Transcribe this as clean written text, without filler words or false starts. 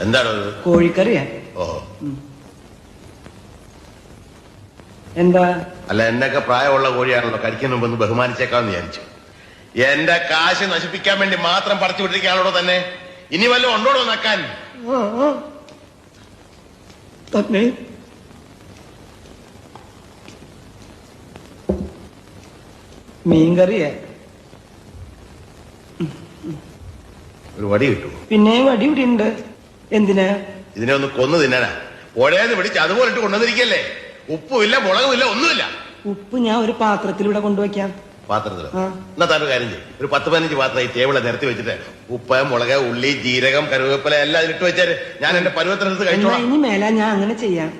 എന്താണത്? കോഴിക്കറിയാ. ഓഹോ. എന്താ? അല്ല, എന്നൊക്കെ പ്രായമുള്ള കോഴിയാണല്ലോ, കഴിക്കുന്ന മുമ്പ് ഒന്ന് ബഹുമാനിച്ചേക്കാന്ന് വിചാരിച്ചു. എന്റെ കാശ് നശിപ്പിക്കാൻ വേണ്ടി മാത്രം പറിച്ചു വിട്ടിരിക്കാണോ തന്നെ? ഇനി വല്ലതും ഉണ്ടോടോ നക്കാൻ? തന്നെ മീൻകറിയാ. ഒരു വടി കിട്ടുമോ? പിന്നെ വടി ഇവിടെ ഉണ്ട്. എന്തിനാ? ഇതിനെ ഒന്ന് കൊന്നു തിന്നാനാ. പുഴയെന്ന് പിടിച്ച് അതുപോലെ ഇട്ട് കൊണ്ടുവന്നിരിക്കല്ലേ. ഉപ്പുമില്ല, മുളകുമില്ല, ഒന്നുമില്ല. ഉപ്പ് ഞാൻ ഒരു പാത്രത്തിലൂടെ കൊണ്ടുവയ്ക്കാം. പാത്രത്തിലോ? എന്നാ താൻ കാര്യം ചെയ്യും, ഒരു 10-15 പാത്രം ഈ ടേബിളെ നിരത്തി വെച്ചിട്ട് ഉപ്പ്, മുളക്, ഉള്ളി, ജീരകം, കറിവേപ്പില എല്ലാം ഇട്ട് വെച്ചാല് ഞാൻ എന്റെ പരുവത്തിനടുത്ത് കഴിച്ചോളാം. ഇനി മേല ഞാൻ അങ്ങനെ ചെയ്യാം.